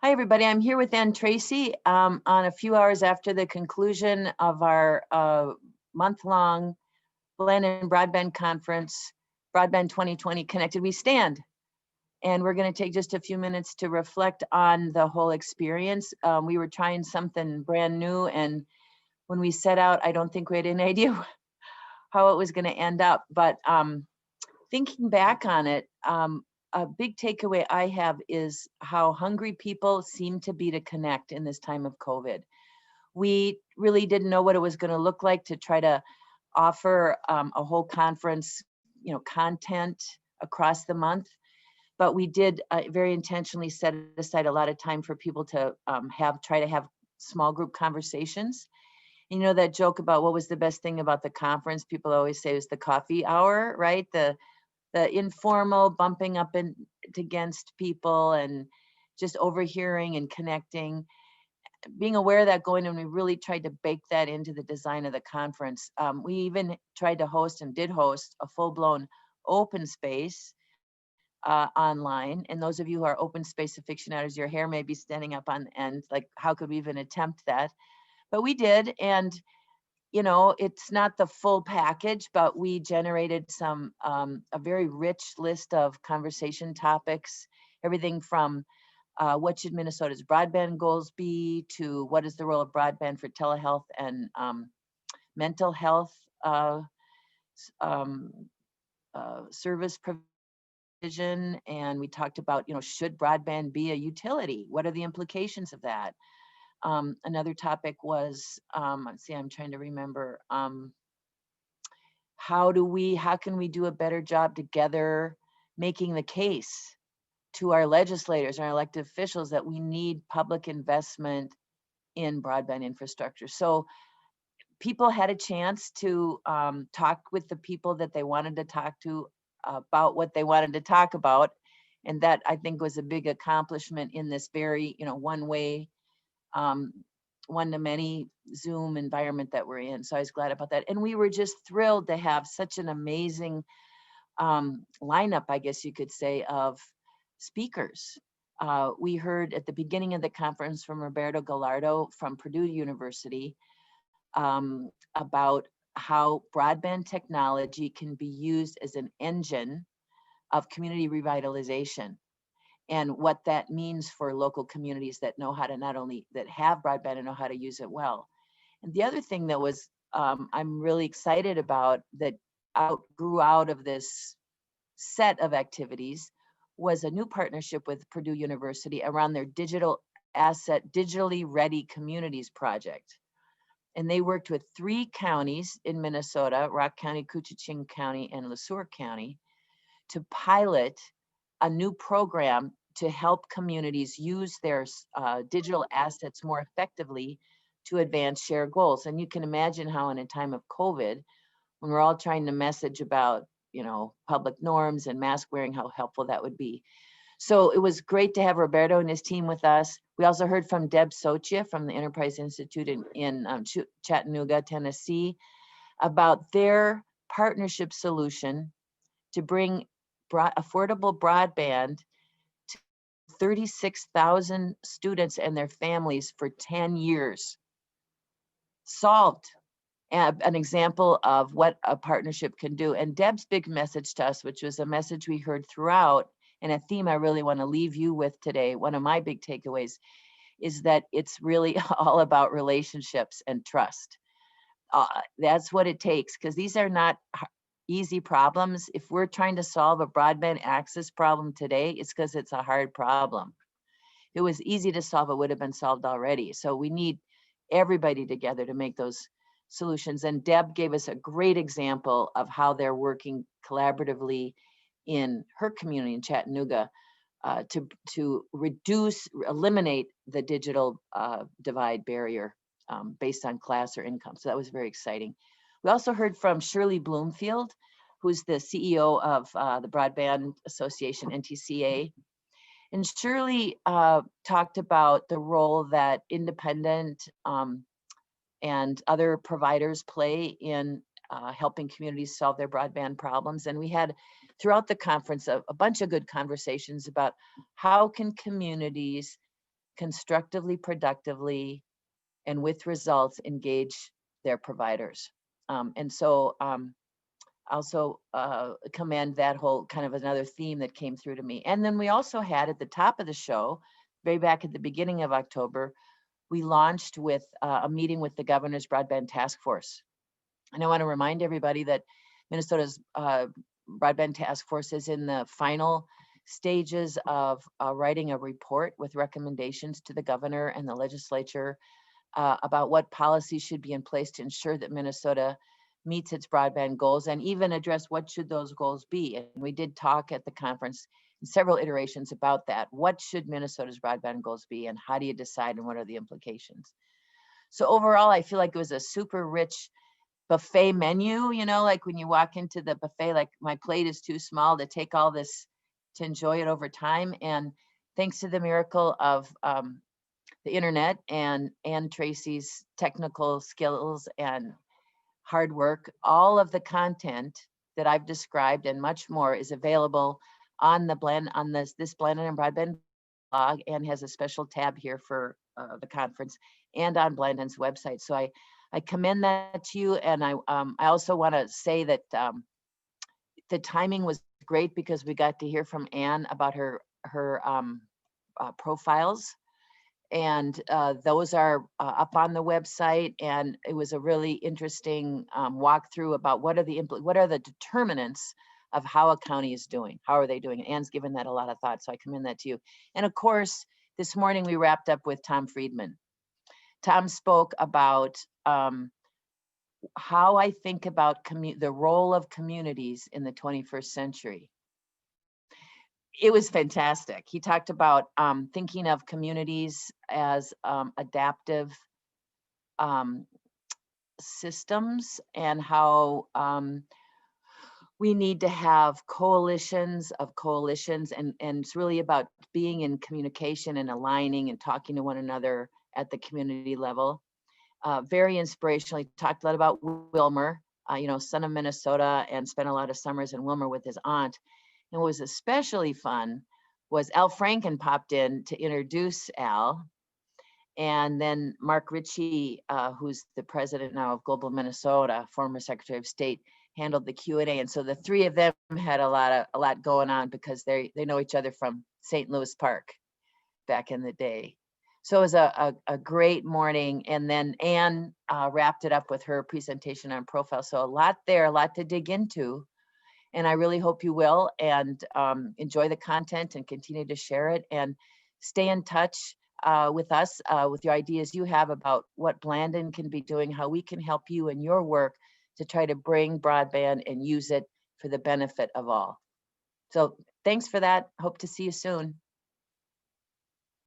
Hi, everybody. I'm here with Ann Tracy on a few hours after the conclusion of our month-long Blend and Broadband Conference, Broadband 2020 Connected We Stand. And we're going to take just a few minutes to reflect on the whole experience. We were trying something brand new, and when we set out, I don't think we had any idea how it was going to end up. But thinking back on it, a big takeaway I have is how hungry people seem to be to connect in this time of COVID. We really didn't know what it was going to look like to try to offer a whole conference, content across the month. But we did very intentionally set aside a lot of time for people to try to have small group conversations. You know that joke about what was the best thing about the conference? People always say it was the coffee hour, right? The informal bumping up against people and just overhearing and connecting, being aware of that going, and we really tried to bake that into the design of the conference. We even tried to host and did host a full-blown open space online. And those of you who are open space aficionados, your hair may be standing up on end, like how could we even attempt that? But we did, and it's not the full package, but we generated a very rich list of conversation topics, everything from what should Minnesota's broadband goals be to what is the role of broadband for telehealth and mental health service provision. And we talked about, should broadband be a utility? What are the implications of that? Another topic was, I'm trying to remember, how can we do a better job together making the case to our legislators and our elected officials that we need public investment in broadband infrastructure. So people had a chance to talk with the people that they wanted to talk to about what they wanted to talk about. And that, I think, was a big accomplishment in this very, one-way, one-to-many Zoom environment that we're in. So I was glad about that. And we were just thrilled to have such an amazing lineup, I guess you could say, of speakers. We heard at the beginning of the conference from Roberto Gallardo from Purdue University about how broadband technology can be used as an engine of community revitalization, and what that means for local communities that know how to that have broadband and know how to use it well. And the other thing that was I'm really excited about that grew out of this set of activities was a new partnership with Purdue University around their digital asset, digitally ready communities project. And they worked with 3 counties in Minnesota, Rock County, Koochiching County, and Le Sueur County, to pilot a new program to help communities use their digital assets more effectively to advance shared goals. And you can imagine how in a time of COVID, when we're all trying to message about, public norms and mask wearing, how helpful that would be. So it was great to have Roberto and his team with us. We also heard from Deb Sochia from the Enterprise Institute in Chattanooga, Tennessee, about their partnership solution to bring affordable broadband to 36,000 students and their families for 10 years. Solved. An example of what a partnership can do. And Deb's big message to us, which was a message we heard throughout, and a theme I really want to leave you with today, one of my big takeaways, is that it's really all about relationships and trust. That's what it takes, because these are not easy problems. If we're trying to solve a broadband access problem today, it's because it's a hard problem. If it was easy to solve, it would have been solved already. So we need everybody together to make those solutions. And Deb gave us a great example of how they're working collaboratively in her community in Chattanooga to eliminate the digital divide barrier based on class or income. So that was very exciting. We also heard from Shirley Bloomfield, who's the CEO of the Broadband Association, NTCA. And Shirley talked about the role that independent and other providers play in helping communities solve their broadband problems. And we had throughout the conference a bunch of good conversations about how can communities constructively, productively, and with results engage their providers. And so also commend that whole kind of another theme that came through to me. And then we also had at the top of the show, very back at the beginning of October, we launched with a meeting with the governor's broadband task force. And I want to remind everybody that Minnesota's broadband task force is in the final stages of writing a report with recommendations to the governor and the legislature about what policies should be in place to ensure that Minnesota meets its broadband goals, and even address what should those goals be. And we did talk at the conference in several iterations about that. What should Minnesota's broadband goals be, and how do you decide, and what are the implications? So overall, I feel like it was a super rich buffet menu, you know, like when you walk into the buffet, like my plate is too small to take all this, to enjoy it over time. And thanks to the miracle of the internet and Tracy's technical skills and hard work, all of the content that I've described and much more is available on the this Blended and Broadband blog, and has a special tab here for the conference and on Blended's website. So I commend that to you. And I also want to say that the timing was great because we got to hear from Anne about her profiles. And those are up on the website. And it was a really interesting walkthrough about what are the determinants of how a county is doing. How are they doing? Anne's given that a lot of thought, so I commend that to you. And of course, this morning we wrapped up with Tom Friedman. Tom spoke about how I think about the role of communities in the 21st century. It was fantastic. He talked about thinking of communities as adaptive systems, and how we need to have coalitions of coalitions, and it's really about being in communication and aligning and talking to one another at the community level. Very inspirational. He talked a lot about Wilmer, you know, son of Minnesota, and spent a lot of summers in Wilmer with his aunt. And what was especially fun was Al Franken popped in to introduce Al. And then Mark Ritchie, who's the president now of Global Minnesota, former Secretary of State, handled the Q&A. And so the three of them had a lot going on because they know each other from St. Louis Park back in the day. So it was a great morning. And then Anne wrapped it up with her presentation on profile. So a lot there, a lot to dig into. And I really hope you will, and enjoy the content and continue to share it, and stay in touch with us with your ideas you have about what Blandin can be doing, how we can help you in your work to try to bring broadband and use it for the benefit of all. So thanks for that. Hope to see you soon.